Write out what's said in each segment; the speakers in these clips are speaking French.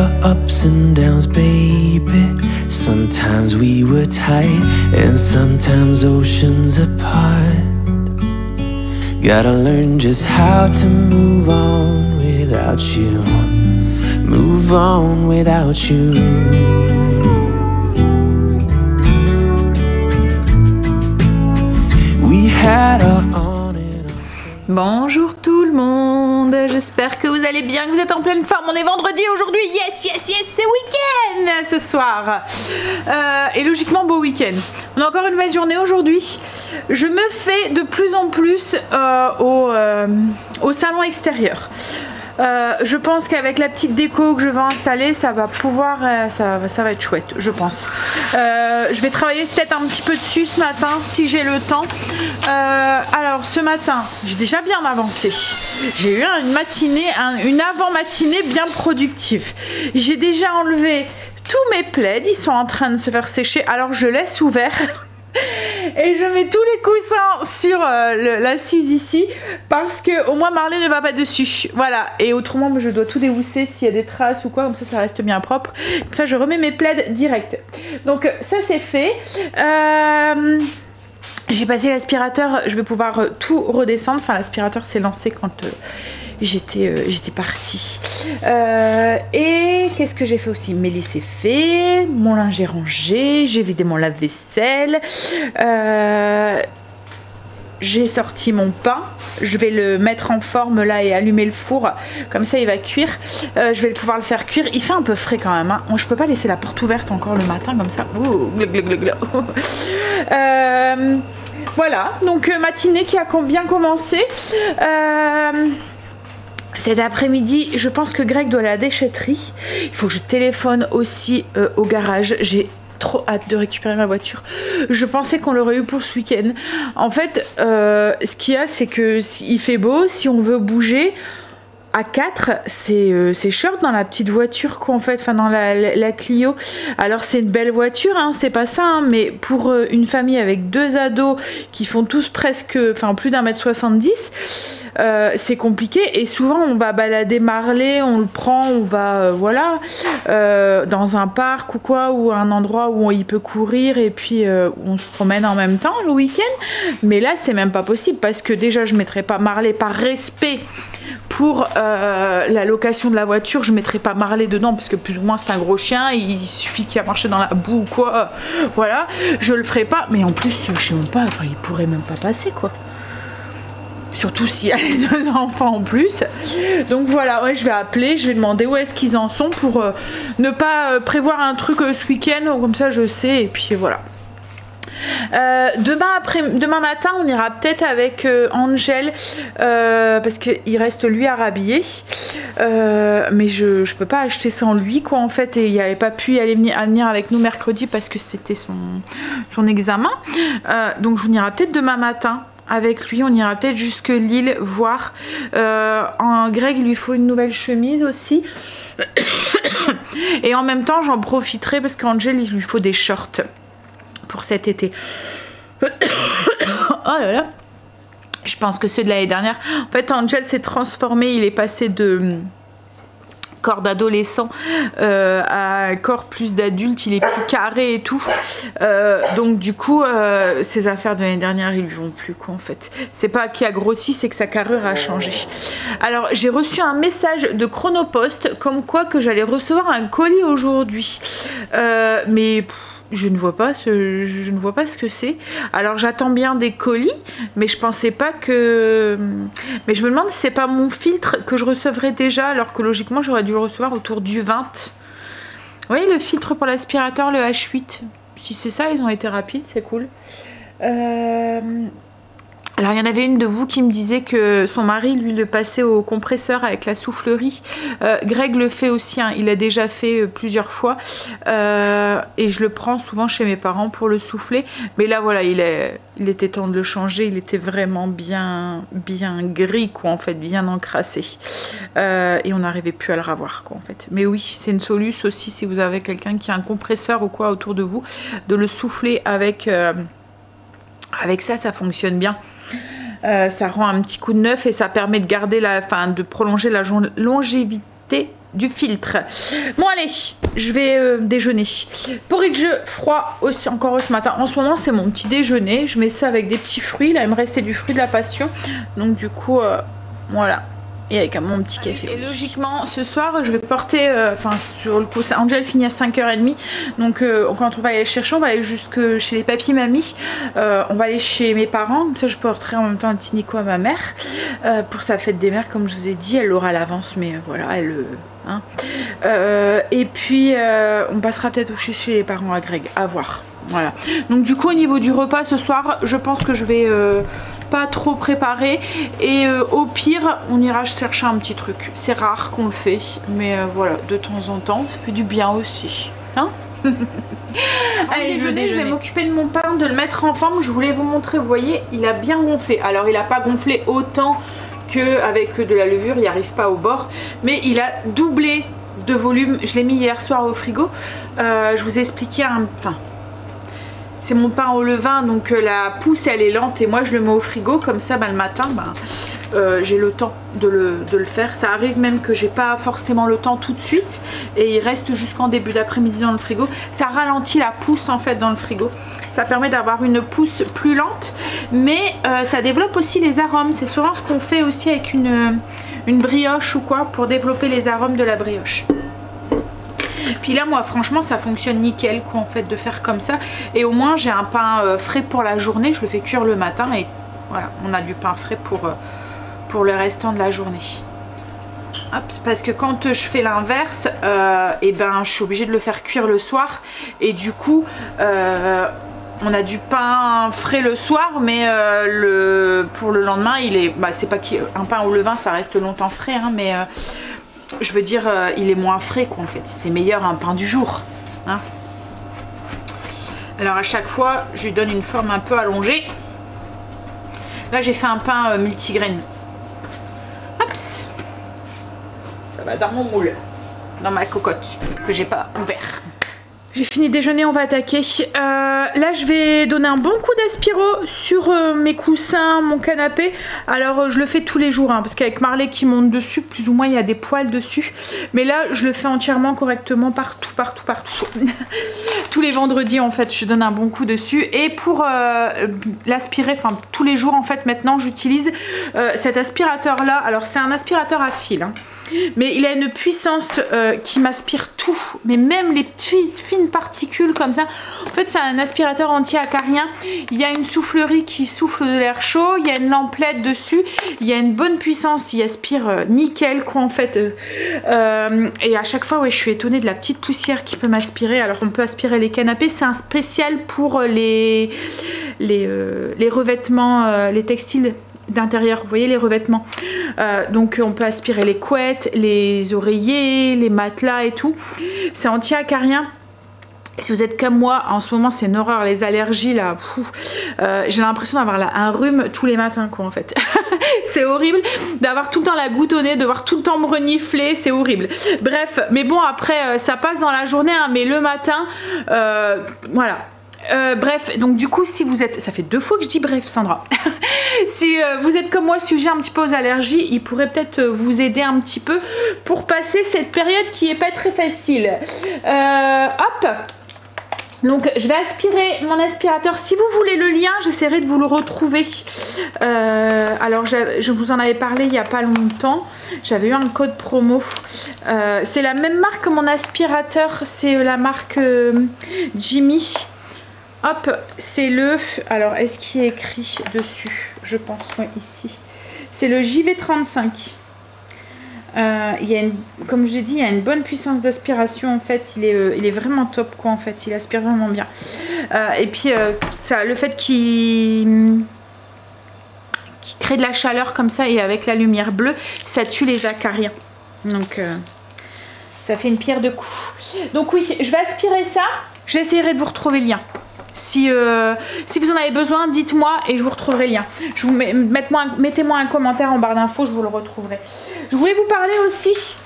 our ups and downs, baby. Sometimes we were tight, and sometimes oceans apart. Gotta learn just how to move on without you. Move on without you. We had our on and off. Bonjour tout le monde, j'espère que vous allez bien, que vous êtes en pleine forme. On est vendredi aujourd'hui, yes, yes, yes, c'est week-end ce soir. Et logiquement beau week-end. On a encore une belle journée aujourd'hui. Je me fais de plus en plus au salon extérieur. Je pense qu'avec la petite déco que je vais installer, ça va pouvoir, ça va être chouette, je pense. Je vais travailler peut-être un petit peu dessus ce matin si j'ai le temps. Alors ce matin, j'ai déjà bien avancé. J'ai eu une matinée, une avant-matinée bien productive. J'ai déjà enlevé tous mes plaids, ils sont en train de se faire sécher. Alors je laisse ouvert. Et je mets tous les coussins sur l'assise ici parce que au moins Marley ne va pas dessus. Voilà. Et autrement, je dois tout déhousser s'il y a des traces ou quoi, comme ça reste bien propre. Comme ça, je remets mes plaids direct. Donc ça c'est fait. J'ai passé l'aspirateur. Je vais pouvoir tout redescendre. Enfin, l'aspirateur s'est lancé quand j'étais partie. Et qu'est-ce que j'ai fait aussi? Mes lits c'est fait, mon linge est rangé, j'ai vidé mon lave-vaisselle, j'ai sorti mon pain, je vais le mettre en forme là et allumer le four, comme ça il va cuire. Je vais pouvoir le faire cuire, il fait un peu frais quand même, hein. Je peux pas laisser la porte ouverte encore le matin comme ça. Ouh, voilà, donc matinée qui a bien commencé. Cet après-midi, je pense que Greg doit aller à la déchetterie. Il faut que je téléphone aussi au garage. J'ai trop hâte de récupérer ma voiture. Je pensais qu'on l'aurait eu pour ce week-end. En fait, ce qu'il y a, c'est que il fait beau. Si on veut bouger à 4, c'est short dans la petite voiture quoi, en fait, enfin dans la Clio. Alors c'est une belle voiture, hein, c'est pas ça, hein, mais pour une famille avec 2 ados qui font tous presque, enfin plus d'1m70, c'est compliqué. Et souvent on va balader Marley, on le prend, on va voilà dans un parc ou quoi, ou un endroit où il peut courir et puis on se promène en même temps le week-end. Mais là c'est même pas possible parce que déjà je mettrai pas Marley par respect pour la location de la voiture, je mettrai pas Marley dedans parce que plus ou moins c'est un gros chien, il suffit qu'il a marché dans la boue ou quoi, voilà, je le ferai pas. Mais en plus je sais même pas, enfin il pourrait même pas passer quoi, surtout s'il y a les 2 enfants en plus. Donc voilà, ouais, je vais appeler, je vais demander où est-ce qu'ils en sont pour ne pas prévoir un truc ce week-end, comme ça je sais, et puis voilà. Demain matin on ira peut-être avec Angel parce qu'il reste lui à rhabiller, mais je peux pas acheter sans lui quoi en fait, et il n'avait pas pu venir avec nous mercredi parce que c'était son examen, donc on ira peut-être demain matin avec lui, on ira peut-être jusque Lille voir. Greg il lui faut une nouvelle chemise aussi. Et en même temps j'en profiterai parce qu'Angel il lui faut des shorts pour cet été. Oh là là, je pense que ceux de l'année dernière, en fait Angel s'est transformé, il est passé de corps d'adolescent à un corps plus d'adulte, il est plus carré et tout, donc du coup ses affaires de l'année dernière ils lui vont plus quoi en fait. C'est pas qu'il a grossi, c'est que sa carrure a changé. Alors j'ai reçu un message de Chronopost comme quoi que j'allais recevoir un colis aujourd'hui, mais je ne vois pas ce que c'est. Alors j'attends bien des colis, mais je pensais pas que... Mais je me demande si c'est pas mon filtre que je recevrai déjà, alors que logiquement j'aurais dû le recevoir autour du 20. Vous voyez le filtre pour l'aspirateur, le H8. Si c'est ça, ils ont été rapides, c'est cool. Alors il y en avait une de vous qui me disait que son mari lui le passait au compresseur avec la soufflerie. Greg le fait aussi, hein, il a déjà fait plusieurs fois, et je le prends souvent chez mes parents pour le souffler. Mais là voilà, il était temps de le changer, il était vraiment bien gris quoi en fait, bien encrassé, et on n'arrivait plus à le ravoir quoi en fait. Mais oui, c'est une solution aussi si vous avez quelqu'un qui a un compresseur ou quoi autour de vous, de le souffler avec ça, ça fonctionne bien. Ça rend un petit coup de neuf et ça permet de garder de prolonger la longévité du filtre. Bon allez, je vais déjeuner. Porridge froid aussi, encore ce matin. En ce moment c'est mon petit déjeuner. Je mets ça avec des petits fruits. Là il me restait du fruit de la passion. Donc du coup voilà. Et avec mon petit café. Et logiquement, ce soir, je vais porter, sur le coup, Angel finit à 5h30. Donc, quand on va aller chercher, on va aller jusque chez les papis mamies. On va aller chez mes parents. Comme ça, je porterai en même temps un petit Nico à ma mère. Pour sa fête des mères, comme je vous ai dit. Elle l'aura à l'avance, mais voilà, elle... Hein. Et puis, on passera peut-être chez les parents à Greg. À voir. Voilà. Donc, du coup, au niveau du repas ce soir, je pense que je vais... pas trop préparé et au pire on ira chercher un petit truc. C'est rare qu'on le fait mais voilà, de temps en temps ça fait du bien aussi, hein. Allez, je vais m'occuper de mon pain, de le mettre en forme. Je voulais vous montrer, vous voyez, il a bien gonflé. Alors il n'a pas gonflé autant qu'avec de la levure, il n'y arrive pas au bord, mais il a doublé de volume. Je l'ai mis hier soir au frigo. Je vous ai expliqué c'est mon pain au levain, donc la pousse elle est lente et moi je le mets au frigo comme ça le matin j'ai le temps de le faire. Ça arrive même que j'ai pas forcément le temps tout de suite et il reste jusqu'en début d'après-midi dans le frigo. Ça ralentit la pousse en fait dans le frigo. Ça permet d'avoir une pousse plus lente, mais ça développe aussi les arômes. C'est souvent ce qu'on fait aussi avec une brioche ou quoi pour développer les arômes de la brioche. Puis là moi franchement ça fonctionne nickel quoi en fait de faire comme ça et au moins j'ai un pain frais pour la journée. Je le fais cuire le matin et voilà, on a du pain frais pour le restant de la journée. Hop, parce que quand je fais l'inverse je suis obligée de le faire cuire le soir et du coup on a du pain frais le soir mais pour le lendemain il est c'est pas un pain au levain ça reste longtemps frais hein, mais je veux dire, il est moins frais quoi en fait. C'est meilleur un pain du jour. Hein. Alors à chaque fois, je lui donne une forme un peu allongée. Là, j'ai fait un pain multigraine. Hop. Ça va dans mon moule, dans ma cocotte que j'ai pas ouvert. J'ai fini de déjeuner, on va attaquer. Là, je vais donner un bon coup d'aspiro sur mes coussins, mon canapé. Alors, je le fais tous les jours, hein, parce qu'avec Marley qui monte dessus, plus ou moins, il y a des poils dessus. Mais là, je le fais entièrement, correctement, partout. Tous les vendredis, en fait, je donne un bon coup dessus. Et pour l'aspirer, tous les jours, en fait, maintenant, j'utilise cet aspirateur-là. Alors, c'est un aspirateur à fil, hein. Mais il a une puissance qui m'aspire tout, mais même les petites fines particules comme ça. En fait c'est un aspirateur anti-acarien. Il y a une soufflerie qui souffle de l'air chaud, il y a une lampe LED dessus, il y a une bonne puissance, il aspire nickel quoi en fait. Et à chaque fois je suis étonnée de la petite poussière qui peut m'aspirer. Alors on peut aspirer les canapés, c'est un spécial pour les revêtements, les textiles d'intérieur, vous voyez les revêtements. Donc on peut aspirer les couettes, les oreillers, les matelas et tout. C'est anti-acarien. Si vous êtes comme moi, en ce moment c'est une horreur, les allergies là, j'ai l'impression d'avoir un rhume tous les matins quoi en fait. C'est horrible d'avoir tout le temps la goutte au nez, de devoir tout le temps me renifler, c'est horrible. Bref, mais bon après ça passe dans la journée, hein, mais le matin, voilà. Bref, donc du coup si vous êtes, ça fait 2 fois que je dis bref Sandra, si vous êtes comme moi sujet un petit peu aux allergies, il pourrait peut-être vous aider un petit peu pour passer cette période qui est pas très facile. Hop, donc je vais aspirer mon aspirateur. Si vous voulez le lien, j'essaierai de vous le retrouver. Alors je vous en avais parlé il n'y a pas longtemps. J'avais eu un code promo. C'est la même marque que mon aspirateur. C'est la marque Jimmy. Hop, c'est le... Alors, est-ce qu'il est écrit dessus? Je pense, oui, ici. C'est le JV35. Il y a comme je l'ai dit, il y a une bonne puissance d'aspiration. En fait, il est vraiment top, quoi, en fait. Il aspire vraiment bien. Et puis, le fait qu'il crée de la chaleur comme ça et avec la lumière bleue, ça tue les acariens. Donc, ça fait une pierre de coups. Donc, oui, je vais aspirer ça. J'essaierai de vous retrouver le lien. Si vous en avez besoin, dites-moi et je vous retrouverai le lien. Mettez-moi un commentaire en barre d'infos, je vous le retrouverai. Je voulais vous parler aussi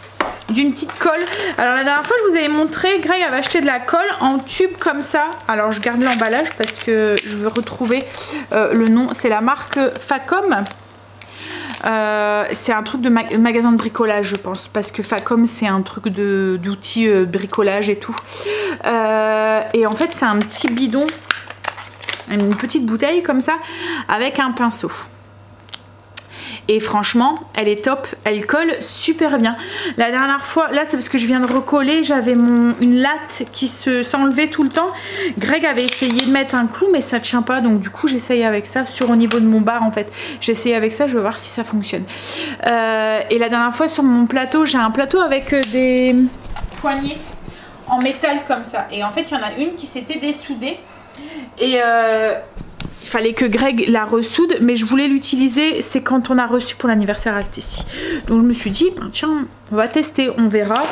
d'une petite colle. Alors la dernière fois, je vous avais montré, Greg avait acheté de la colle en tube comme ça. Alors je garde l'emballage parce que je veux retrouver le nom. C'est la marque Facom. C'est un truc de magasin de bricolage, je pense, parce que Facom c'est un truc d'outils bricolage et tout. Et en fait c'est un petit bidon, une petite bouteille comme ça avec un pinceau. Et franchement, elle est top, elle colle super bien. La dernière fois, là c'est parce que je viens de recoller, j'avais une latte qui s'enlevait tout le temps. Greg avait essayé de mettre un clou, mais ça tient pas, donc du coup j'essaye avec ça, au niveau de mon bar en fait. J'ai essayé avec ça, je vais voir si ça fonctionne. Et la dernière fois sur mon plateau, j'ai un plateau avec des poignées en métal comme ça. Et en fait, il y en a une qui s'était dessoudée. Et il fallait que Greg la ressoude, mais je voulais l'utiliser, c'est quand on a reçu pour l'anniversaire à Stécie. Donc je me suis dit, ben, tiens, on va tester, on verra.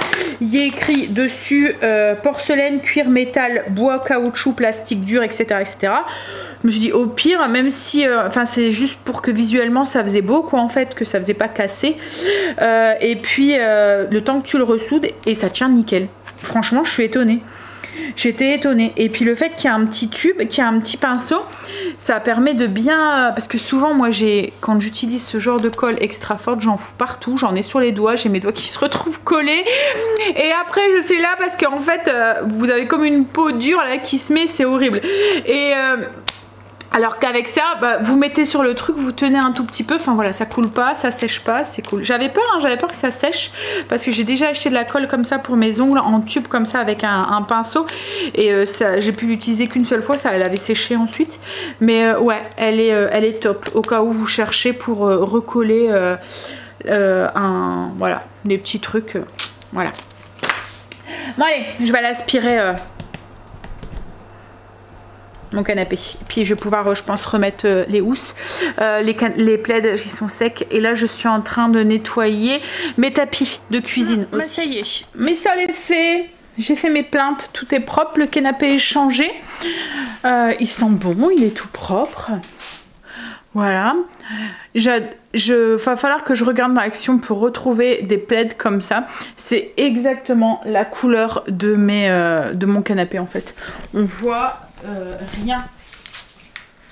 Il y a écrit dessus porcelaine, cuir, métal, bois, caoutchouc, plastique dur, etc. etc. Je me suis dit, au pire, même si, enfin c'est juste pour que visuellement ça faisait beau, quoi, en fait, que ça faisait pas casser. Et puis, le temps que tu le ressoudes, et ça tient nickel. Franchement, je suis étonnée. J'étais étonnée. Et puis le fait qu'il y a un petit tube, qu'il y a un petit pinceau, ça permet de bien... Parce que souvent, moi, quand j'utilise ce genre de colle extra forte, j'en fous partout. J'en ai sur les doigts, j'ai mes doigts qui se retrouvent collés. Et après, je fais là parce qu'en fait, vous avez comme une peau dure là qui se met, c'est horrible. Et... alors qu'avec ça, bah, vous mettez sur le truc, vous tenez un tout petit peu, enfin voilà, ça coule pas, ça sèche pas, c'est cool. J'avais peur que ça sèche, parce que j'ai déjà acheté de la colle comme ça pour mes ongles, en tube comme ça, avec un pinceau, et j'ai pu l'utiliser qu'une seule fois, ça elle avait séché ensuite. Mais ouais, elle est top, au cas où vous cherchez pour recoller voilà, des petits trucs, voilà. Bon allez, je vais l'aspirer... mon canapé, puis je vais pouvoir je pense remettre les housses, les plaids ils sont secs, et là je suis en train de nettoyer mes tapis de cuisine aussi. Ça y est, mais ça l'est fait, j'ai fait mes plaintes, tout est propre, le canapé est changé, il sent bon, il est tout propre, voilà. Va falloir que je regarde ma action pour retrouver des plaids comme ça. C'est exactement la couleur de mon canapé en fait. On voit rien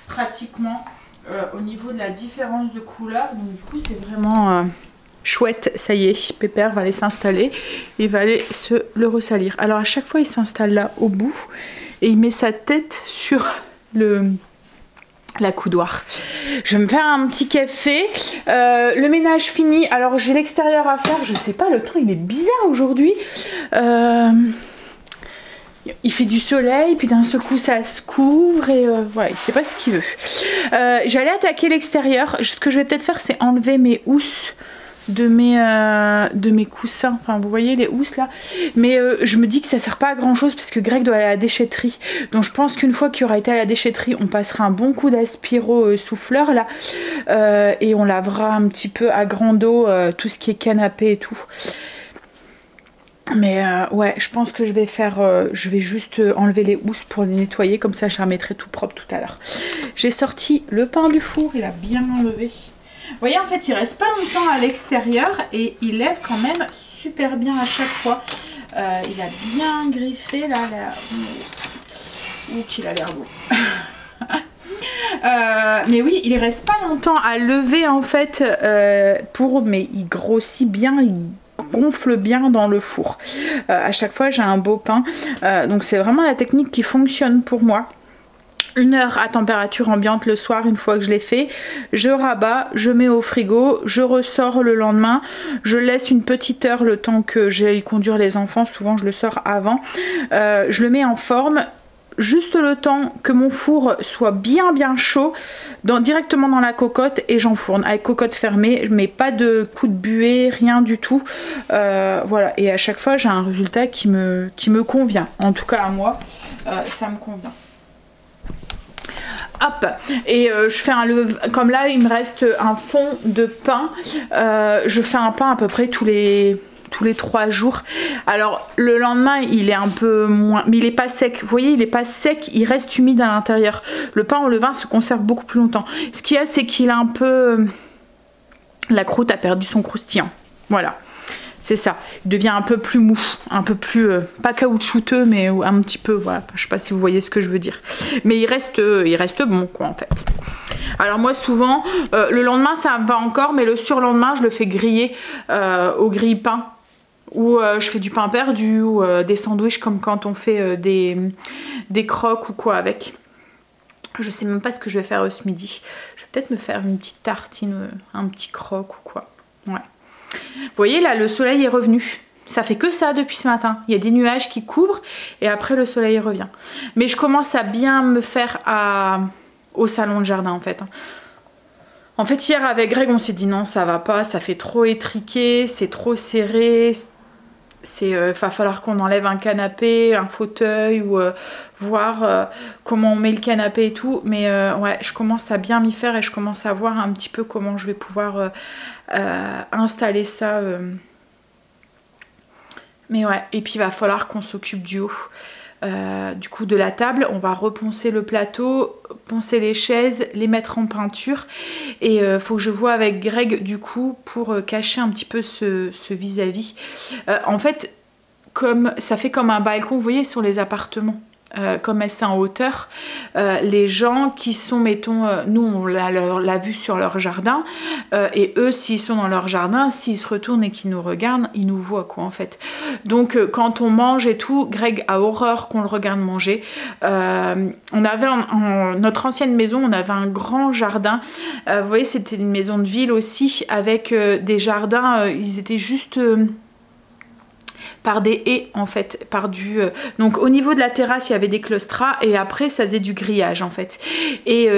pratiquement au niveau de la différence de couleur. Donc du coup c'est vraiment chouette. Ça y est, Pépère va aller s'installer. Il va aller le ressalir. Alors à chaque fois il s'installe là au bout et il met sa tête sur la coudoir. Je vais me faire un petit café. Le ménage fini. Alors j'ai l'extérieur à faire. Je sais pas, le temps il est bizarre aujourd'hui. Il fait du soleil, puis d'un seul coup ça se couvre et voilà, il sait pas ce qu'il veut. J'allais attaquer l'extérieur. Ce que je vais peut-être faire, c'est enlever mes housses de mes coussins, enfin vous voyez les housses là, mais je me dis que ça sert pas à grand chose parce que Greg doit aller à la déchetterie, donc je pense qu'une fois qu'il aura été à la déchetterie, on passera un bon coup d'aspiro souffleur là, et on lavera un petit peu à grande eau tout ce qui est canapé et tout. Mais ouais, je pense que je vais juste enlever les housses pour les nettoyer, comme ça je remettrai tout propre tout à l'heure. J'ai sorti le pain du four, il a bien enlevé. Vous voyez, en fait, il reste pas longtemps à l'extérieur et il lève quand même super bien à chaque fois. Il a bien griffé là. Ouh, qu'il a l'air beau. Mais oui, il reste pas longtemps à lever en fait, mais il grossit bien, il gonfle bien dans le four. À chaque fois, j'ai un beau pain. Donc c'est vraiment la technique qui fonctionne pour moi. 1 heure à température ambiante le soir, une fois que je l'ai fait, je rabats, je mets au frigo, je ressors le lendemain, je laisse une petite heure le temps que j'aille conduire les enfants, souvent je le sors avant, je le mets en forme, juste le temps que mon four soit bien chaud, directement dans la cocotte, et j'enfourne avec cocotte fermée, je mets pas de coup de buée, rien du tout, voilà, et à chaque fois j'ai un résultat qui me convient, en tout cas à moi, ça me convient. Hop, et je fais comme là il me reste un fond de pain, je fais un pain à peu près tous les 3 jours. Alors le lendemain il est un peu moins, mais il est pas sec, vous voyez, il est pas sec, il reste humide à l'intérieur. Le pain au levain se conserve beaucoup plus longtemps. Ce qu'il y a, c'est qu'il a un peu, la croûte a perdu son croustillant, voilà. C'est ça, il devient un peu plus mou, un peu plus, pas caoutchouteux, mais un petit peu, voilà, je sais pas si vous voyez ce que je veux dire. Mais il reste bon, quoi, en fait. Alors moi souvent, le lendemain ça va encore, mais le surlendemain je le fais griller au grille-pain. Ou je fais du pain perdu ou des sandwichs comme quand on fait des croques ou quoi avec. Je sais même pas ce que je vais faire ce midi. Je vais peut-être me faire une petite tartine, un petit croque ou quoi. Ouais. Vous voyez là, le soleil est revenu. Ça fait que ça depuis ce matin. Il y a des nuages qui couvrent et après le soleil revient. Mais je commence à bien me faire au salon de jardin en fait. En fait hier avec Greg on s'est dit non ça va pas, ça fait trop étriqué, c'est trop serré. Va falloir qu'on enlève un canapé, un fauteuil ou voir comment on met le canapé et tout. Mais ouais, je commence à bien m'y faire et je commence à voir un petit peu comment je vais pouvoir installer ça. Mais ouais, et puis il va falloir qu'on s'occupe du haut. Du coup de la table, on va reponcer le plateau, poncer les chaises, les mettre en peinture et faut que je vois avec Greg du coup pour cacher un petit peu ce vis-à-vis. En fait, comme ça fait comme un balcon, vous voyez sur les appartements. Comme c'est en hauteur, les gens qui sont, mettons, nous on l'a vu sur leur jardin, et eux s'ils sont dans leur jardin, s'ils se retournent et qu'ils nous regardent, ils nous voient quoi en fait. Donc quand on mange et tout, Greg a horreur qu'on le regarde manger. On avait notre ancienne maison, on avait un grand jardin, vous voyez c'était une maison de ville aussi, avec des jardins, ils étaient juste... par des haies en fait, par du... Donc au niveau de la terrasse il y avait des claustras et après ça faisait du grillage en fait. Et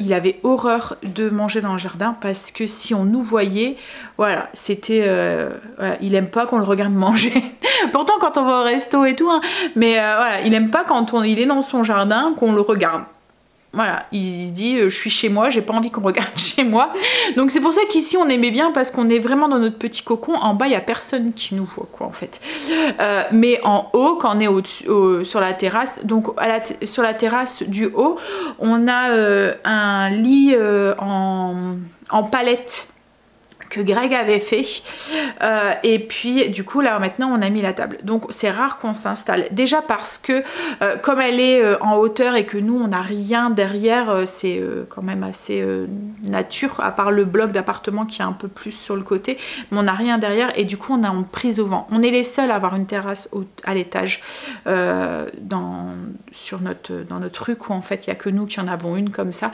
il avait horreur de manger dans le jardin parce que si on nous voyait, voilà, c'était... voilà, il aime pas qu'on le regarde manger. Pourtant quand on va au resto et tout, hein, mais voilà, il aime pas quand il est dans son jardin qu'on le regarde. Voilà, il se dit je suis chez moi, j'ai pas envie qu'on regarde chez moi. Donc c'est pour ça qu'ici on aimait bien parce qu'on est vraiment dans notre petit cocon. En bas il y a personne qui nous voit quoi en fait. Mais en haut quand on est sur la terrasse, donc sur la terrasse du haut, on a un lit en palette que Greg avait fait et puis du coup là maintenant on a mis la table, donc c'est rare qu'on s'installe déjà parce que comme elle est en hauteur et que nous on n'a rien derrière, c'est quand même assez nature à part le bloc d'appartement qui est un peu plus sur le côté, mais on n'a rien derrière et du coup on a une prise au vent. On est les seuls à avoir une terrasse à l'étage dans notre rue quoi, en fait il n'y a que nous qui en avons une comme ça,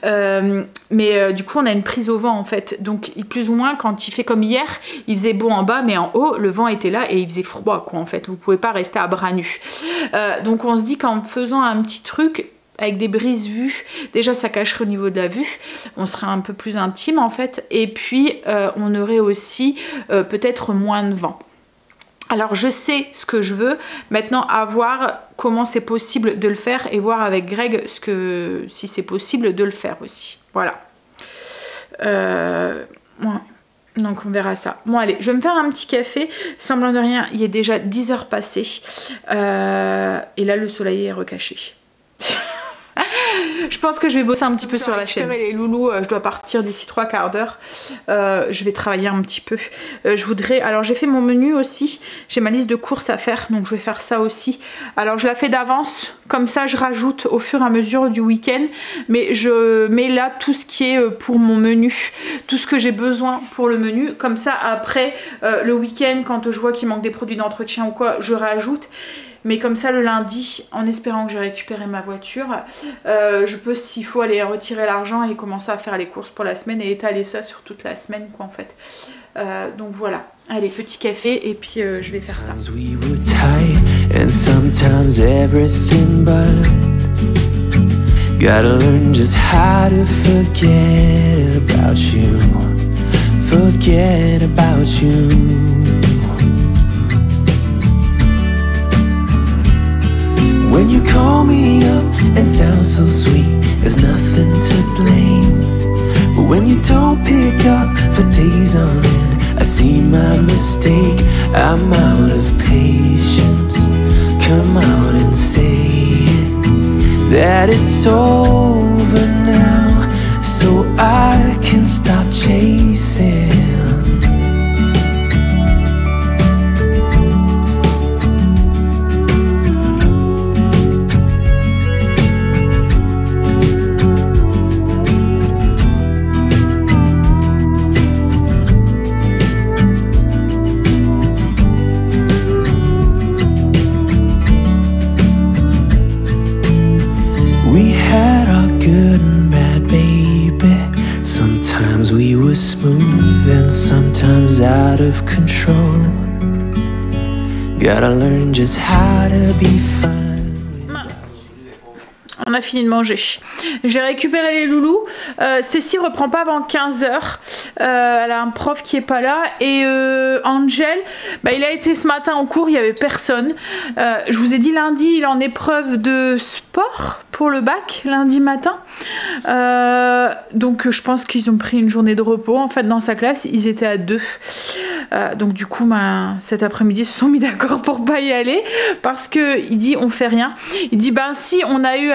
mais du coup on a une prise au vent en fait, donc plus ou moins quand il fait comme hier, il faisait beau en bas mais en haut le vent était là et il faisait froid quoi en fait, vous pouvez pas rester à bras nus. Donc on se dit qu'en faisant un petit truc avec des brises vues, déjà ça cacherait au niveau de la vue, on serait un peu plus intime en fait, et puis on aurait aussi peut-être moins de vent. Alors je sais ce que je veux, maintenant à voir comment c'est possible de le faire et voir avec Greg si c'est possible de le faire aussi. Voilà. Ouais. Donc on verra ça. Bon allez, je vais me faire un petit café. Semblant de rien, il est déjà 10 heures passées. Et là le soleil est recaché. Je pense que je vais bosser un petit peu sur la chaîne. Les loulous, je dois partir d'ici 3/4 d'heure. Je vais travailler un petit peu. Je voudrais... Alors j'ai fait mon menu aussi. J'ai ma liste de courses à faire. Donc je vais faire ça aussi. Alors je la fais d'avance. Comme ça je rajoute au fur et à mesure du week-end. Mais je mets là tout ce qui est pour mon menu. Tout ce que j'ai besoin pour le menu. Comme ça après le week-end quand je vois qu'il manque des produits d'entretien ou quoi, je rajoute. Mais comme ça le lundi, en espérant que j'ai récupéré ma voiture, je peux s'il faut aller retirer l'argent et commencer à faire les courses pour la semaine et étaler ça sur toute la semaine quoi en fait. Donc voilà, allez petit café et puis je vais faire ça. When you call me up and sound so sweet, there's nothing to blame. But when you don't pick up for days on end, I see my mistake. I'm out of patience. Come out and say it, that it's over now, so I can stop chasing. of control. Gotta learn just how to be fine. On a fini de manger. J'ai récupéré les loulous. Stécie reprend pas avant 15h. Elle a un prof qui est pas là. Et Angel, bah, il a été ce matin en cours, il y avait personne. Je vous ai dit lundi, il est en épreuve de sport pour le bac, lundi matin. Donc je pense qu'ils ont pris une journée de repos. En fait, dans sa classe, ils étaient à 2. Donc du coup, cet après-midi, ils se sont mis d'accord pour pas y aller. Parce qu'il dit, on fait rien. Il dit, ben si, on a eu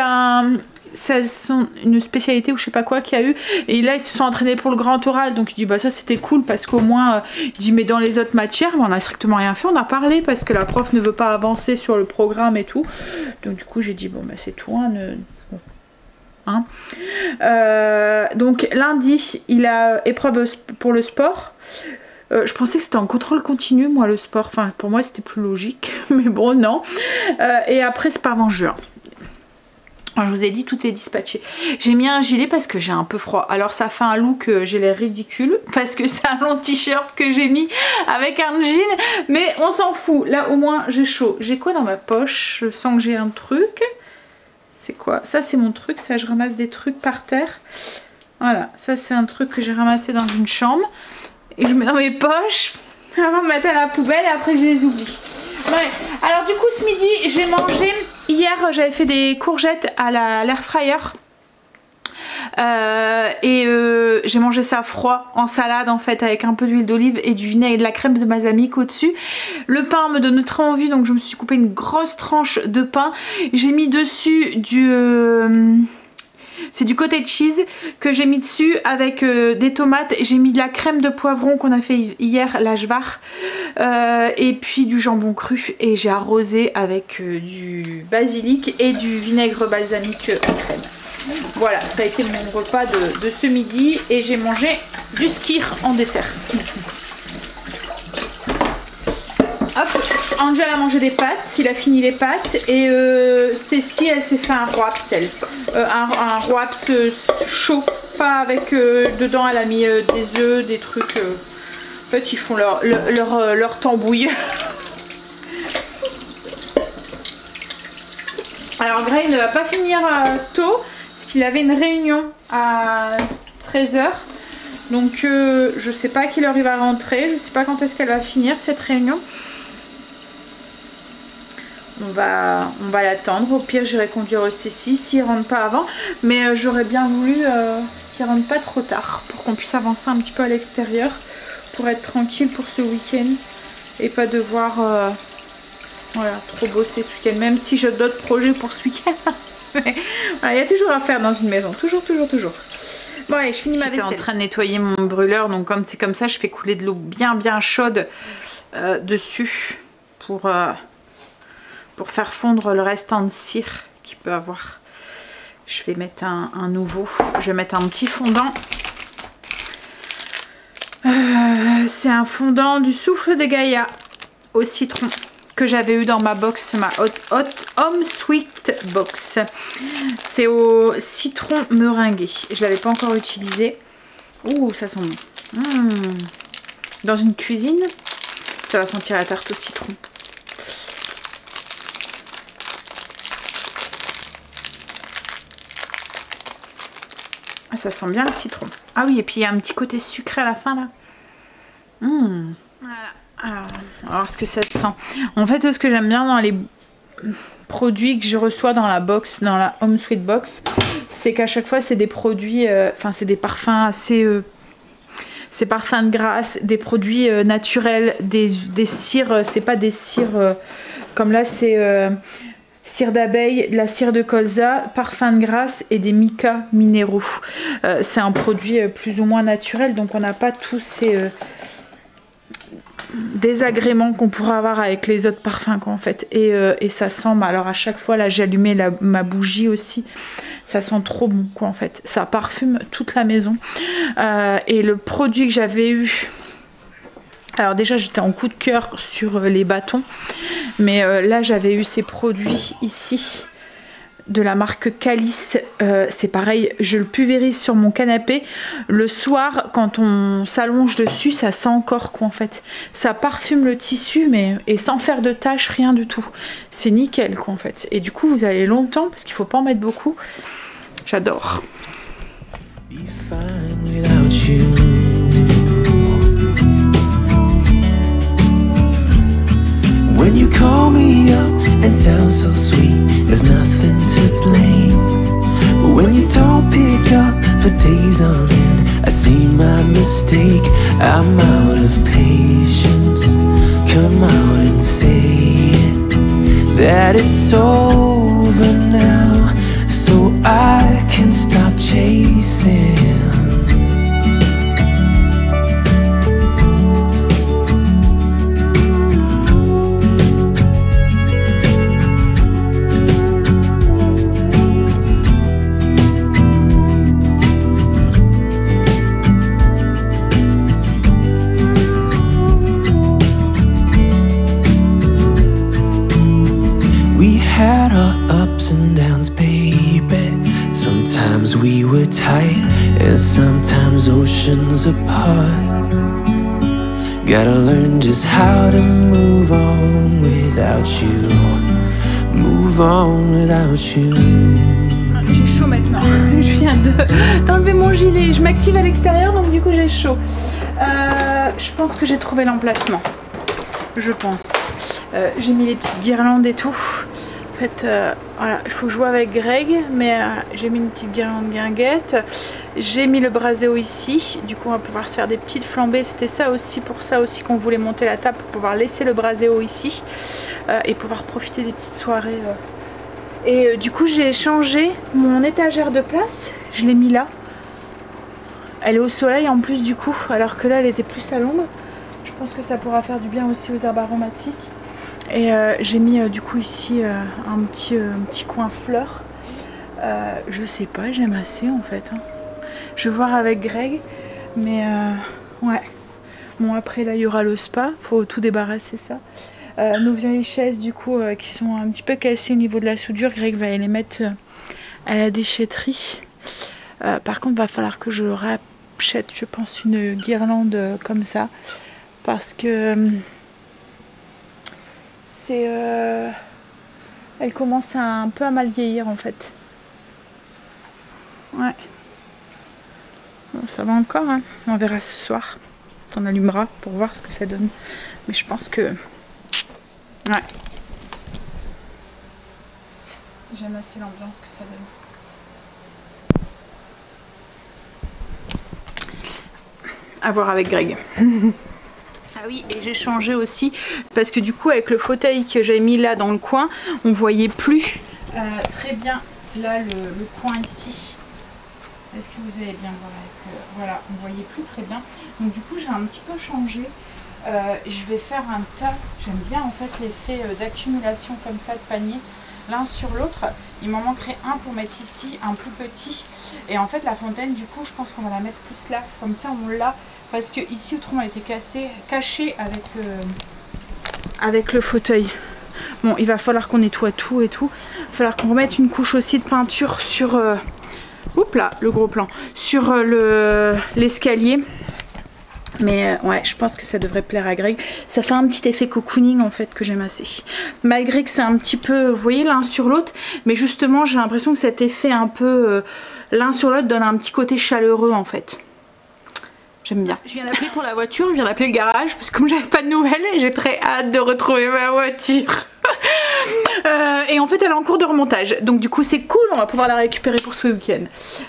une spécialité ou je sais pas quoi qu'il y a eu, et là ils se sont entraînés pour le grand oral, donc il dit bah ça c'était cool parce qu'au moins il dit mais dans les autres matières on a strictement rien fait, on a parlé parce que la prof ne veut pas avancer sur le programme et tout, donc du coup j'ai dit bon bah c'est tout hein. Donc lundi il a épreuve pour le sport. Je pensais que c'était en contrôle continu moi le sport, enfin pour moi c'était plus logique mais bon non. Et après c'est pas avant juin. Je vous ai dit, tout est dispatché. J'ai mis un gilet parce que j'ai un peu froid. Alors ça fait un look, j'ai l'air ridicule parce que c'est un long t-shirt que j'ai mis avec un jean. Mais on s'en fout. Là au moins j'ai chaud. J'ai quoi dans ma poche? Je sens que j'ai un truc. C'est quoi? Ça c'est mon truc. Ça je ramasse des trucs par terre. Voilà. Ça c'est un truc que j'ai ramassé dans une chambre. Et je mets dans mes poches. Avant de mettre à la poubelle et après je les oublie. Ouais. Alors du coup ce midi j'ai mangé, hier j'avais fait des courgettes à l'air fryer j'ai mangé ça froid en salade en fait avec un peu d'huile d'olive et du vinaigre et de la crème de balsamique au dessus. Le pain me donne très envie donc je me suis coupé une grosse tranche de pain. J'ai mis dessus c'est du cottage cheese que j'ai mis dessus avec des tomates. J'ai mis de la crème de poivron qu'on a fait hier, la Jvar, et puis du jambon cru. Et j'ai arrosé avec du basilic et du vinaigre balsamique en crème. Voilà, ça a été mon repas de ce midi. Et j'ai mangé du skyr en dessert. Hop, Angel a mangé des pâtes, il a fini les pâtes et Stécie elle s'est fait un wraps, un wraps chaud, pas avec dedans elle a mis des œufs, des trucs, en fait ils font leur tambouille. Alors Gray ne va pas finir tôt parce qu'il avait une réunion à 13h. Donc je sais pas à quelle heure il va rentrer, je sais pas quand est-ce qu'elle va finir cette réunion. On va l'attendre, au pire j'irai conduire Stécie s'il rentre pas avant, mais j'aurais bien voulu qu'il rentre pas trop tard pour qu'on puisse avancer un petit peu à l'extérieur pour être tranquille pour ce week-end et pas devoir voilà, trop bosser ce week-end, même si j'ai d'autres projets pour ce week-end. Voilà, il y a toujours à faire dans une maison, toujours. Bon allez, je finis ma vaisselle. J'étais en train de nettoyer mon brûleur, donc comme c'est comme ça, je fais couler de l'eau bien chaude dessus pour faire fondre le restant de cire qu'il peut avoir. Je vais mettre un nouveau. Je vais mettre un petit fondant. C'est un fondant du souffle de Gaïa au citron que j'avais eu dans ma box, ma Home Sweet Box. C'est au citron meringué. Je l'avais pas encore utilisé. Ouh, ça sent bon. Dans une cuisine, ça va sentir la tarte au citron. Ah, ça sent bien le citron. Ah oui, et puis il y a un petit côté sucré à la fin là. Voilà. Alors ce que ça sent. En fait, ce que j'aime bien dans les produits que je reçois dans la box, dans la Home Sweet Box, c'est qu'à chaque fois c'est des produits, enfin c'est des parfums assez... c'est parfums de grâce, des produits naturels, des cires, c'est pas des cires comme là, c'est... cire d'abeille, de la cire de colza, parfum de grâce et des micas minéraux. C'est un produit plus ou moins naturel, donc on n'a pas tous ces désagréments qu'on pourrait avoir avec les autres parfums quoi, en fait. Et ça sent, alors à chaque fois là j'ai allumé ma bougie aussi, ça sent trop bon quoi en fait. Ça parfume toute la maison. Et le produit que j'avais eu... Alors déjà j'étais en coup de cœur sur les bâtons, mais là j'avais eu ces produits ici de la marque Calice. C'est pareil, je le pulvérise sur mon canapé. Le soir, quand on s'allonge dessus, ça sent encore quoi en fait. Ça parfume le tissu, mais et sans faire de taches, rien du tout. C'est nickel quoi en fait. Et du coup, vous allez longtemps parce qu'il faut pas en mettre beaucoup. J'adore. When you call me up and sound so sweet, there's nothing to blame. But when you don't pick up for days on end, I see my mistake. I'm out of patience. Come out and say it, that it's over now, so I can stop chasing. Had our ups and downs, baby. Sometimes we were tight, and sometimes oceans apart. Gotta learn just how to move on without you. Move on without you. J'ai chaud maintenant. Je viens d'enlever mon gilet. Je m'active à l'extérieur, donc du coup j'ai chaud. Je pense que j'ai trouvé l'emplacement. Je pense. J'ai mis les petites guirlandes et tout. En fait, voilà, il faut que je vois avec Greg, mais j'ai mis une petite guirlande guinguette. J'ai mis le braseo ici, du coup on va pouvoir se faire des petites flambées. C'était ça aussi, pour ça aussi qu'on voulait monter la table, pour pouvoir laisser le braseo ici et pouvoir profiter des petites soirées. Et du coup j'ai changé mon étagère de place, je l'ai mis là. Elle est au soleil en plus du coup, alors que là elle était plus à l'ombre. Je pense que ça pourra faire du bien aussi aux herbes aromatiques. Et j'ai mis du coup ici un petit coin fleurs. Je sais pas, j'aime assez en fait. Hein. Je vais voir avec Greg. Mais ouais. Bon après là il y aura le spa. Faut tout débarrasser ça. Nos vieilles chaises du coup qui sont un petit peu cassées au niveau de la soudure. Greg va les mettre à la déchetterie. Par contre va falloir que je rachète je pense une guirlande comme ça. Parce que... elle commence un peu à mal vieillir en fait. Ouais. Bon, ça va encore, hein. On verra ce soir. On allumera pour voir ce que ça donne. Mais je pense que... Ouais. J'aime assez l'ambiance que ça donne. À voir avec Greg. Ah oui, et j'ai changé aussi parce que du coup avec le fauteuil que j'ai mis là dans le coin, on voyait plus très bien là le coin ici. Est-ce que vous allez bien voir avec, voilà, on voyait plus très bien. Donc du coup j'ai un petit peu changé. Je vais faire un tas. J'aime bien en fait l'effet d'accumulation comme ça de panier l'un sur l'autre. Il m'en manquerait un pour mettre ici, un plus petit. Et en fait la fontaine du coup je pense qu'on va la mettre plus là. Comme ça on l'a. Parce que ici autrement elle était cachée avec le fauteuil. Bon il va falloir qu'on nettoie tout et tout. Il va falloir qu'on remette une couche aussi de peinture sur... oups là, le gros plan. Sur l'escalier. Mais ouais, je pense que ça devrait plaire à Greg. Ça fait un petit effet cocooning en fait que j'aime assez. Malgré que c'est un petit peu, vous voyez, l'un sur l'autre. Mais justement, j'ai l'impression que cet effet un peu l'un sur l'autre donne un petit côté chaleureux en fait. J'aime bien. Je viens d'appeler pour la voiture, je viens d'appeler le garage. Parce que comme j'avais pas de nouvelles, j'ai très hâte de retrouver ma voiture. Et en fait elle est en cours de remontage. Donc du coup c'est cool, on va pouvoir la récupérer pour ce week-end.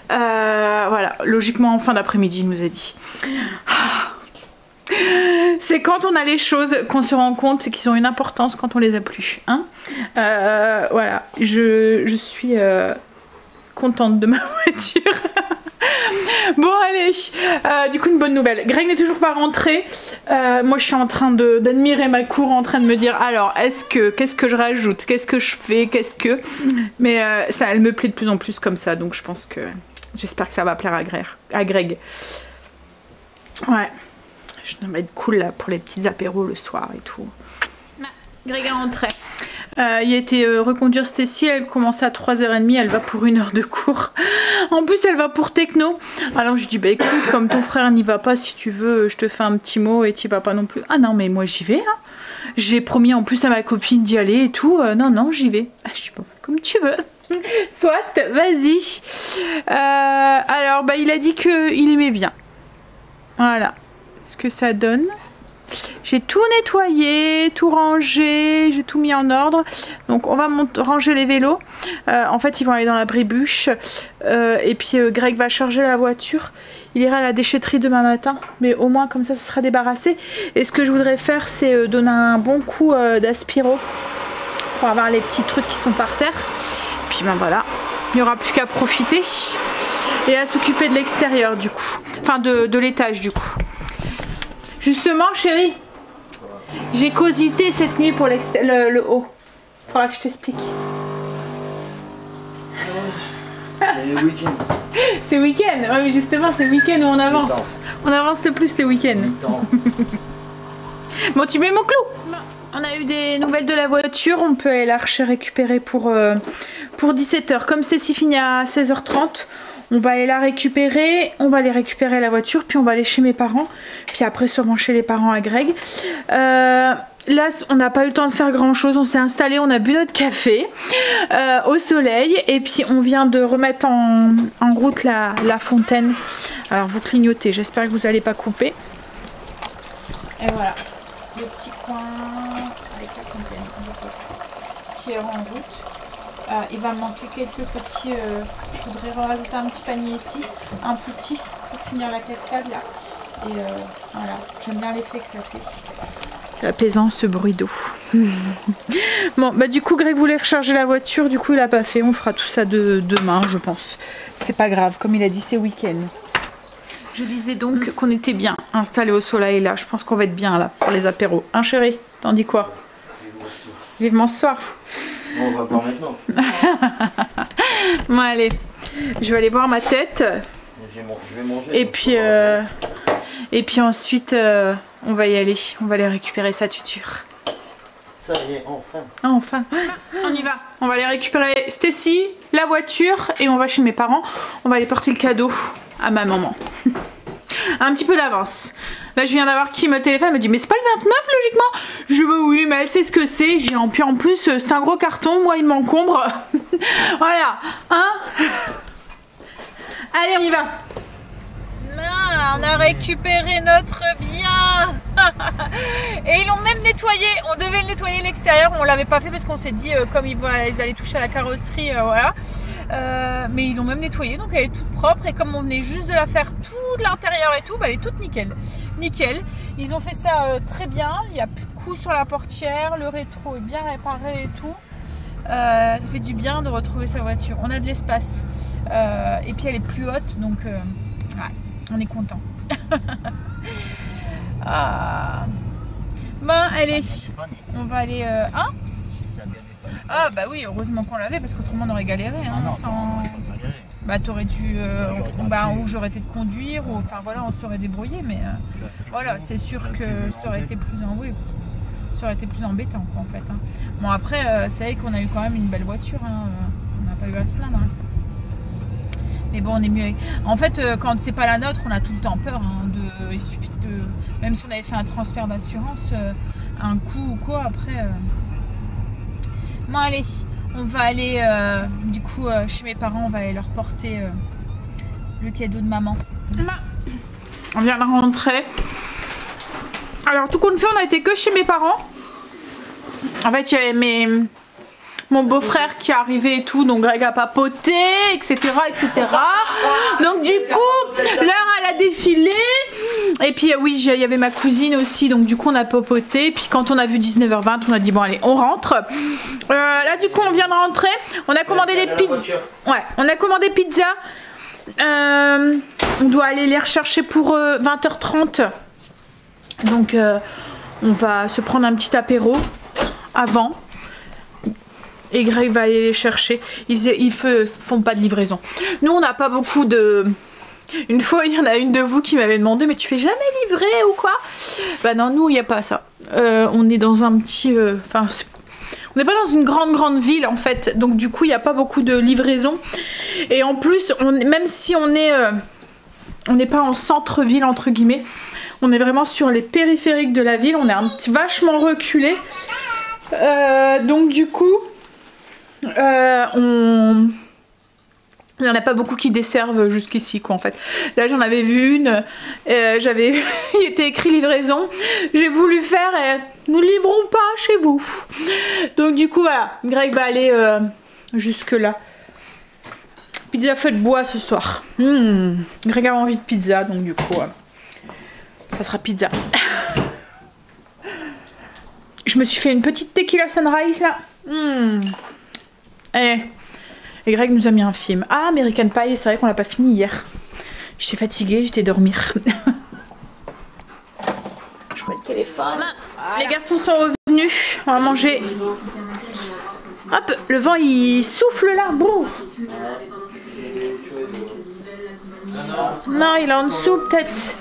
Voilà, logiquement en fin d'après-midi il nous a dit. C'est quand on a les choses qu'on se rend compte qu'ils ont une importance quand on les a plus. Hein, voilà, je suis contente de ma voiture. Bon allez, du coup une bonne nouvelle. Greg n'est toujours pas rentré. Moi je suis en train d'admirer ma cour, en train de me dire alors qu'est-ce que je rajoute, qu'est-ce que je fais, mais ça elle me plaît de plus en plus comme ça, donc je pense que j'espère que ça va plaire à Greg. Ouais. Ça va être cool là pour les petits apéros le soir et tout. Greg est rentré. Il a été reconduire Stacy, elle commence à 3h30, elle va pour 1 heure de cours. En plus, elle va pour techno. Alors je dis, bah écoute, comme ton frère n'y va pas, si tu veux, je te fais un petit mot et tu vas pas non plus. Ah non, mais moi j'y vais. Hein. J'ai promis en plus à ma copine d'y aller et tout. Non, j'y vais. Ah, je dis, bon, comme tu veux. Soit, vas-y. Alors, bah il a dit qu'il aimait bien. Voilà ce que ça donne. J'ai tout nettoyé, tout rangé, j'ai tout mis en ordre. Donc on va ranger les vélos. En fait ils vont aller dans la bribouche. Et puis Greg va charger la voiture. Il ira à la déchetterie demain matin. Mais au moins comme ça sera débarrassé. Et ce que je voudrais faire c'est donner un bon coup d'aspiro. Pour avoir les petits trucs qui sont par terre. Puis ben voilà, il n'y aura plus qu'à profiter. Et à s'occuper de l'extérieur du coup. Enfin de l'étage du coup. Justement, chérie, j'ai cogité cette nuit pour le haut. Faudra que je t'explique. C'est week-end. C'est week-end. Ouais, mais justement, c'est week-end où on avance. On avance le plus les week-ends. Bon, tu mets mon clou. On a eu des nouvelles de la voiture. On peut aller la récupérer pour 17h. Comme Stacy finit à 16h30. On va aller la récupérer, on va aller récupérer la voiture, puis on va aller chez mes parents, puis après sûrement chez les parents à Greg. Là, on n'a pas eu le temps de faire grand chose, on s'est installé, on a bu notre café au soleil, et puis on vient de remettre en route la fontaine. Alors vous clignotez, j'espère que vous n'allez pas couper. Et voilà, le petit coin avec la fontaine qui est en route. Il va me manquer quelques petits, je voudrais rajouter un petit panier ici, un plus petit pour finir la cascade là. Et voilà, j'aime bien l'effet que ça fait. C'est apaisant ce bruit d'eau. Bon, bah du coup Greg voulait recharger la voiture, du coup il a pas fait, on fera tout ça demain je pense. C'est pas grave, comme il a dit c'est week-end. Je disais donc qu'on était bien installé au soleil là, je pense qu'on va être bien là pour les apéros. Hein chérie, t'en dis quoi? Vivement ce soir. Bon, on va pas maintenant. Bon allez, je vais aller voir ma tête. Je vais manger. Et puis ensuite on va y aller. On va aller récupérer sa tuture. Ça y est, enfin. Ah, enfin. On y va. On va aller récupérer Stacy, la voiture et on va chez mes parents. On va aller porter le cadeau à ma maman. Un petit peu d'avance. Là je viens d'avoir qui me téléphone, elle me dit mais c'est pas le 29 logiquement. Je veux oui mais elle sait ce que c'est. J'ai puis en plus c'est un gros carton, moi il m'encombre. Voilà, hein. Allez on y va. On a récupéré notre bien. Et ils l'ont même nettoyé. On devait le nettoyer l'extérieur, on l'avait pas fait parce qu'on s'est dit comme ils allaient toucher à la carrosserie, voilà. Mais ils l'ont même nettoyée, donc elle est toute propre. Et comme on venait juste de la faire tout de l'intérieur et tout, bah, elle est toute nickel. Nickel. Ils ont fait ça très bien. Il n'y a plus de coups sur la portière. Le rétro est bien réparé et tout. Ça fait du bien de retrouver sa voiture. On a de l'espace. Et puis elle est plus haute, donc ouais, on est content. Ah. Bon, allez. On va aller. Hein? Ah bah oui, heureusement qu'on l'avait parce qu'autrement on aurait galéré. Hein, non, sans... on aurait pas galéré. Bah t'aurais dû, ou j'aurais été de conduire, ou enfin voilà, on serait débrouillé, mais voilà, c'est sûr que ça aurait été plus ça aurait été plus embêtant quoi, en fait. Hein. Bon après, c'est vrai qu'on a eu quand même une belle voiture, hein, on n'a pas eu à se plaindre. Hein. Mais bon, on est mieux avec... En fait, quand c'est pas la nôtre, on a tout le temps peur. Hein, il suffit de... Même si on avait fait un transfert d'assurance, un coup ou quoi, après... Bon allez, on va aller du coup chez mes parents, on va aller leur porter le cadeau de maman. On vient de rentrer. Alors tout compte fait, on a été que chez mes parents. En fait, il y avait mon beau-frère qui est arrivé et tout, donc Greg a papoté, etc. etc. Donc du coup, l'heure elle a défilé. Et puis oui, il y avait ma cousine aussi, donc du coup on a papoté. Puis quand on a vu 19h20, on a dit bon allez, on rentre. Là du coup on vient de rentrer. On a commandé des pizzas. Ouais, on a commandé pizza. On doit aller les rechercher pour 20h30. Donc on va se prendre un petit apéro avant. Et Greg va aller les chercher. Ils font pas de livraison. Nous on n'a pas beaucoup de... Une fois, il y en a une de vous qui m'avait demandé mais tu fais jamais livrer ou quoi? Bah non, nous, il n'y a pas ça. On est dans un petit... On n'est pas dans une grande ville en fait, donc du coup il n'y a pas beaucoup de livraison. Et en plus, même si on n'est pas en centre-ville entre guillemets, on est vraiment sur les périphériques de la ville, on est vachement reculé. Donc du coup, il n'y en a pas beaucoup qui desservent jusqu'ici quoi en fait. Là j'en avais vu une, il était écrit livraison, j'ai voulu faire et nous livrons pas chez vous. Donc du coup voilà, Greg va aller jusque là. Pizza feu de bois ce soir. Greg a envie de pizza donc du coup ça sera pizza. Je me suis fait une petite tequila sunrise là. Et Greg nous a mis un film. Ah, American Pie, c'est vrai qu'on l'a pas fini hier. J'étais fatiguée, j'étais dormir. Je mets le téléphone. Voilà. Les garçons sont revenus. On va manger. Hop, le vent il souffle là. Bon. Non, il est en dessous peut-être.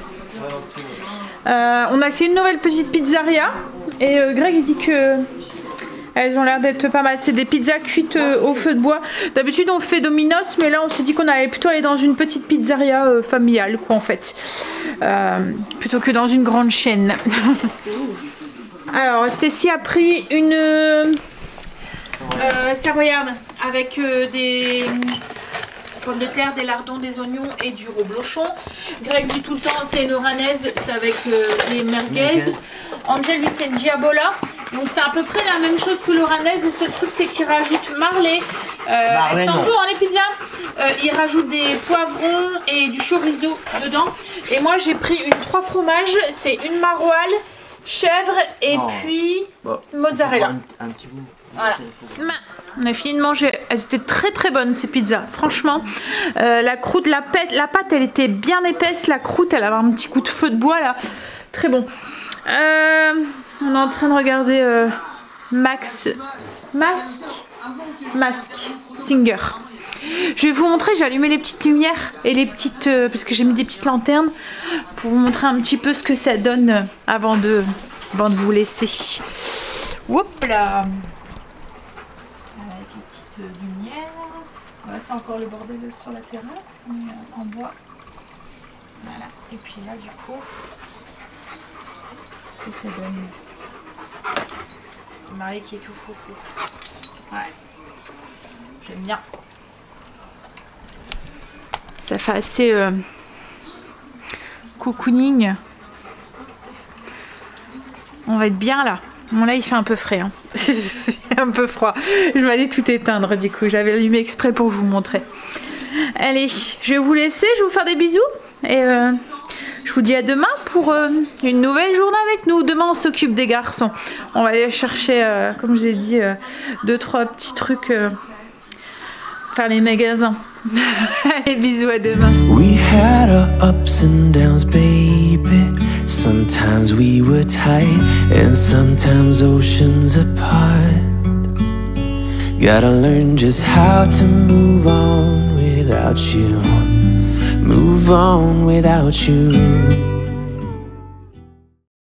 On a essayé une nouvelle petite pizzeria. Et Greg il dit que elles ont l'air d'être pas mal. C'est des pizzas cuites au feu de bois. D'habitude on fait Domino's, mais là on s'est dit qu'on allait plutôt aller dans une petite pizzeria familiale quoi en fait. Plutôt que dans une grande chaîne. Alors Stacy a pris une savoyarde avec des pommes de terre, des lardons, des oignons et du reblochon. Greg dit tout le temps c'est une oranaise, c'est avec des merguez. Angel lui c'est une giabola. Donc c'est à peu près la même chose que l'oranaise. Le seul truc c'est qu'il rajoute marlé. Elles sont bon les pizzas. Il rajoute des poivrons et du chorizo dedans. Et moi j'ai pris une 3 fromages. C'est une maroilles, chèvre et puis mozzarella. Un petit bout. Voilà. On a fini de manger. Elles étaient très bonnes ces pizzas. Franchement, la croûte, la pâte elle était bien épaisse. La croûte elle avait un petit coup de feu de bois là. Très bon. On est en train de regarder Mask Singer. Je vais vous montrer, j'ai allumé les petites lumières et les petites parce que j'ai mis des petites lanternes pour vous montrer un petit peu ce que ça donne avant de vous laisser. Hop là. Avec les petites lumières. Là c'est encore le bordel sur la terrasse, mais en bois. Voilà. Et puis là du coup, ce que ça donne. Marie qui est tout foufou. Ouais. J'aime bien. Ça fait assez cocooning. On va être bien là. Bon là il fait un peu frais. Hein. Un peu froid. Je vais aller tout éteindre du coup. J'avais allumé exprès pour vous montrer. Allez, je vais vous laisser. Je vais vous faire des bisous. Et je vous dis à demain pour une nouvelle journée avec nous. Demain on s'occupe des garçons. On va aller chercher, comme je vous ai dit, 2-3 petits trucs. Faire les magasins. Allez, bisous, à demain. We had our ups and downs, baby. Sometimes we were tight and sometimes oceans apart. Gotta learn just how to move on without you. Move on without you.